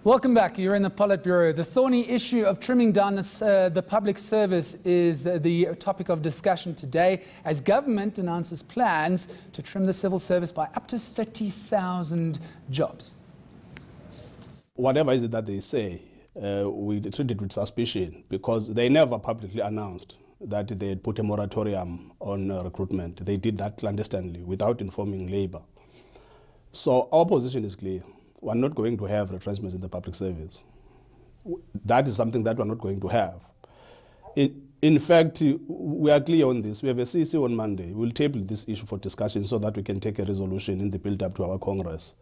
Welcome back. You're in the PolitBureau. The thorny issue of trimming down the public service is the topic of discussion today as government announces plans to trim the civil service by up to 30,000 jobs. Whatever is it that they say, we treat it with suspicion because they never publicly announced that they had put a moratorium on recruitment. They did that clandestinely without informing Labour. So our position is clear. We're not going to have retrenchments in the public service. That is something that we're not going to have. In fact, we are clear on this. We have a CC on Monday. We'll table this issue for discussion so that we can take a resolution in the build-up to our Congress.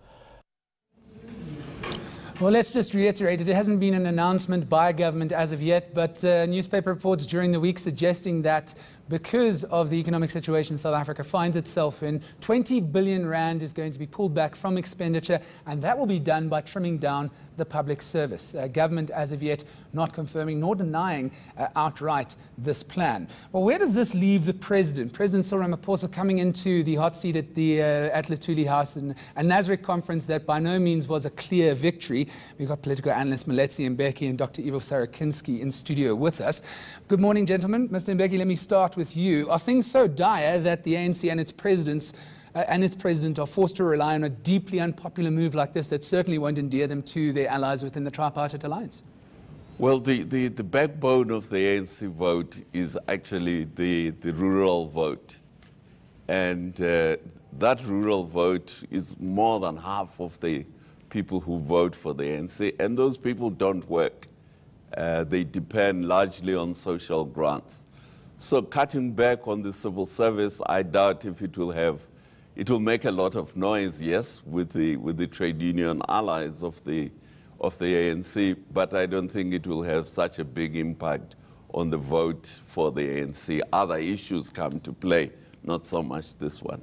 Well, let's just reiterate, it hasn't been an announcement by government as of yet, but newspaper reports during the week suggesting that because of the economic situation South Africa finds itself in, 20 billion rand is going to be pulled back from expenditure, and that will be done by trimming down the public service. Government as of yet not confirming nor denying outright this plan. Well, where does this leave the president? President Cyril Ramaphosa coming into the hot seat at the Luthuli House in a Nasrec conference that by no means was a clear victory. We've got political analyst Maletsi Mbeki and Dr. Ivo Sarakinski in studio with us. Good morning, gentlemen. Mr. Mbeki, let me start with you. Are things so dire that the ANC and its president are forced to rely on a deeply unpopular move like this that certainly won't endear them to their allies within the tripartite alliance? Well, the backbone of the ANC vote is actually the rural vote. And that rural vote is more than half of the people who vote for the ANC. And those people don't work. They depend largely on social grants. So cutting back on the civil service, I doubt if it will make a lot of noise, yes, with the trade union allies of the ANC, but I don't think it will have such a big impact on the vote for the ANC. Other issues come to play, not so much this one.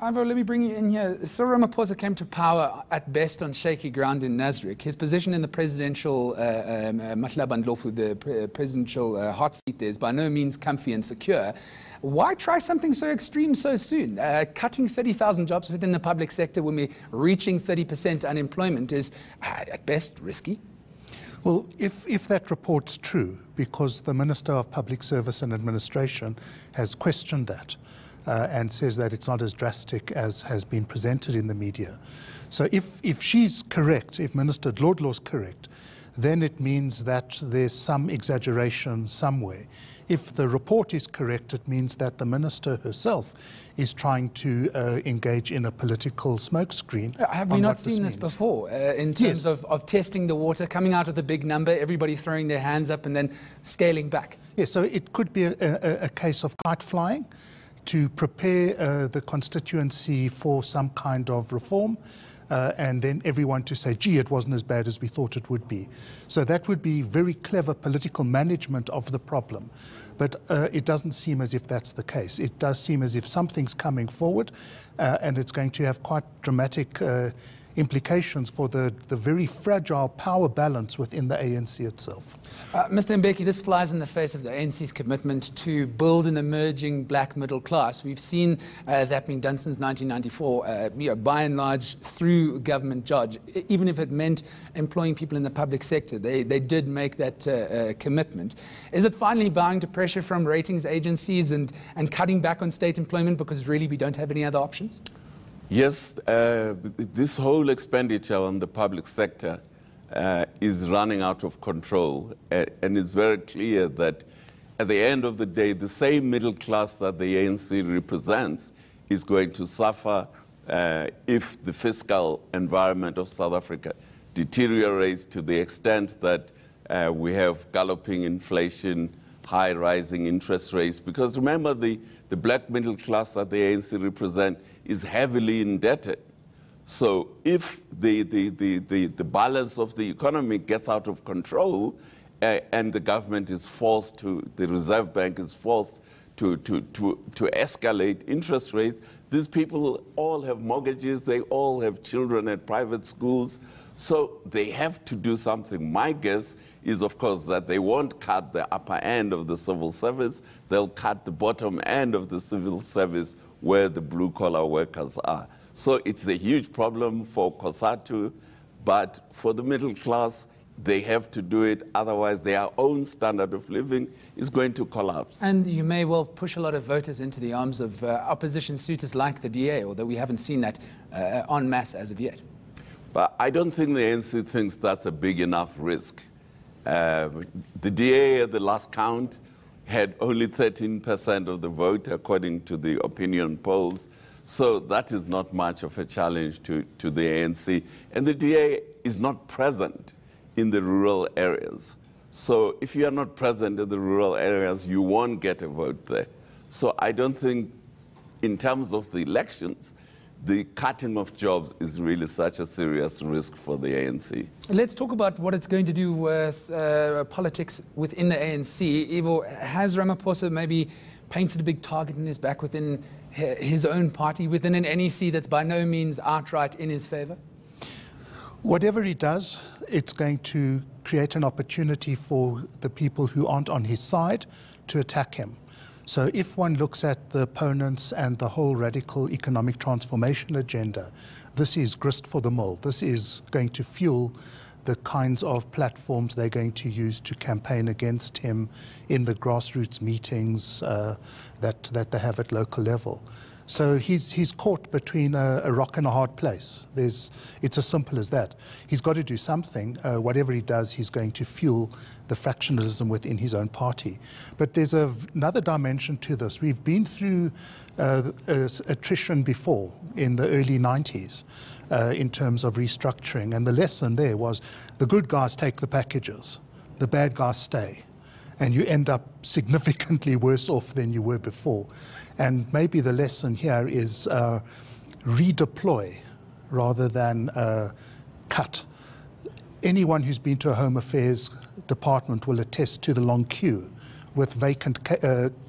Ivo, let me bring you in here. Cyril Ramaphosa came to power at best on shaky ground in Nasrec. His position in the presidential the presidential hot seat there is by no means comfy and secure. Why try something so extreme so soon? Cutting 30,000 jobs within the public sector when we're reaching 30% unemployment is at best risky. Well, if that report's true, because the Minister of Public Service and Administration has questioned that, and says that it's not as drastic as has been presented in the media. So if she's correct, if Minister Dlodlo's correct, then it means that there's some exaggeration somewhere. If the report is correct, it means that the minister herself is trying to engage in a political smokescreen. Have we not seen this before in terms of testing the water, coming out with a big number, everybody throwing their hands up and then scaling back? Yes, so it could be a case of kite flying to prepare the constituency for some kind of reform, and then everyone to say, gee, it wasn't as bad as we thought it would be. So that would be very clever political management of the problem. But it doesn't seem as if that's the case. It does seem as if something's coming forward, and it's going to have quite dramatic implications for the very fragile power balance within the ANC itself. Mr. Mbeki, this flies in the face of the ANC's commitment to build an emerging black middle class. We've seen that being done since 1994, by and large through government jobs. Even if it meant employing people in the public sector, they did make that commitment. Is it finally bowing to pressure from ratings agencies and cutting back on state employment because really we don't have any other options? Yes, this whole expenditure on the public sector is running out of control, and it's very clear that at the end of the day, the same middle class that the ANC represents is going to suffer if the fiscal environment of South Africa deteriorates to the extent that we have galloping inflation, high rising interest rates. Because remember, the black middle class that the ANC represents is heavily indebted. So if the balance of the economy gets out of control and the government is forced to, the Reserve Bank is forced to escalate interest rates, these people all have mortgages, they all have children at private schools, so they have to do something. My guess is, of course, that they won't cut the upper end of the civil service, they'll cut the bottom end of the civil service where the blue-collar workers are. So it's a huge problem for COSATU, But for the middle class, they have to do it, otherwise their own standard of living is going to collapse. And you may well push a lot of voters into the arms of opposition suitors like the DA, although we haven't seen that en masse as of yet. But I don't think the ANC thinks that's a big enough risk. The DA at the last count had only 13% of the vote, according to the opinion polls. So that is not much of a challenge to the ANC. And the DA is not present in the rural areas. So if you are not present in the rural areas, you won't get a vote there. So I don't think, in terms of the elections, the cutting of jobs is really such a serious risk for the ANC. Let's talk about what it's going to do with politics within the ANC. Ivo, has Ramaphosa maybe painted a big target in his back within his own party, within an NEC that's by no means outright in his favor? Whatever he does, it's going to create an opportunity for the people who aren't on his side to attack him. So if one looks at the opponents and the whole radical economic transformation agenda, this is grist for the mill. This is going to fuel the kinds of platforms they're going to use to campaign against him in the grassroots meetings that they have at local level. So he's caught between a rock and a hard place. It's as simple as that. He's got to do something. Whatever he does, he's going to fuel the fractionalism within his own party. But there's another dimension to this. We've been through attrition before in the early 90s in terms of restructuring. And the lesson there was the good guys take the packages, the bad guys stay. And you end up significantly worse off than you were before. And maybe the lesson here is redeploy rather than cut. Anyone who's been to a Home Affairs department will attest to the long queue with vacant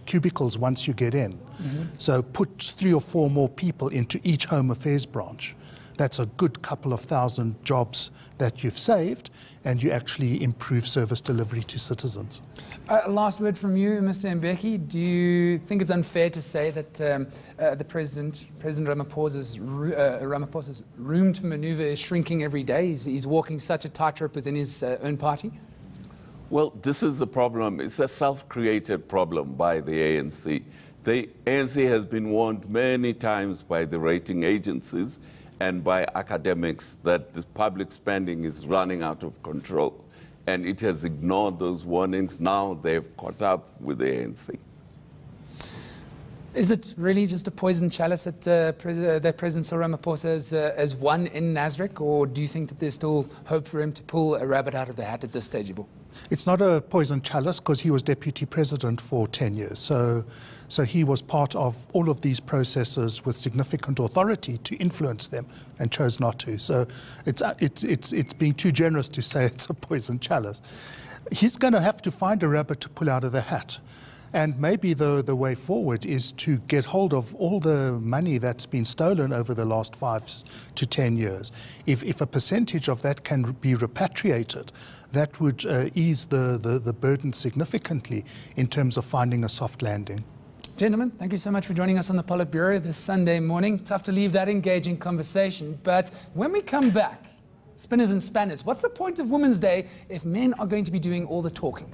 cubicles once you get in. Mm-hmm. So put 3 or 4 more people into each Home Affairs branch. That's a good couple of thousand jobs that you've saved, and you actually improve service delivery to citizens. Last word from you, Mr. Mbeki. Do you think it's unfair to say that the President Ramaphosa's room to maneuver is shrinking every day? He's walking such a tightrope within his own party? Well, this is the problem. It's a self-created problem by the ANC. The ANC has been warned many times by the rating agencies and by academics that the public spending is running out of control. And it has ignored those warnings. Now they've caught up with the ANC. Is it really just a poison chalice that President Cyril Ramaphosa has won in Nasrec, or do you think that there's still hope for him to pull a rabbit out of the hat at this stage, Ivo? It's not a poison chalice because he was deputy president for 10 years. So he was part of all of these processes with significant authority to influence them and chose not to. So it's being too generous to say it's a poison chalice. He's going to have to find a rabbit to pull out of the hat. And maybe the way forward is to get hold of all the money that's been stolen over the last 5 to 10 years. If a percentage of that can be repatriated, that would ease the burden significantly in terms of finding a soft landing. Gentlemen, thank you so much for joining us on the PolitBureau this Sunday morning. Tough to leave that engaging conversation, but when we come back, spinners and spanners, what's the point of Women's Day if men are going to be doing all the talking?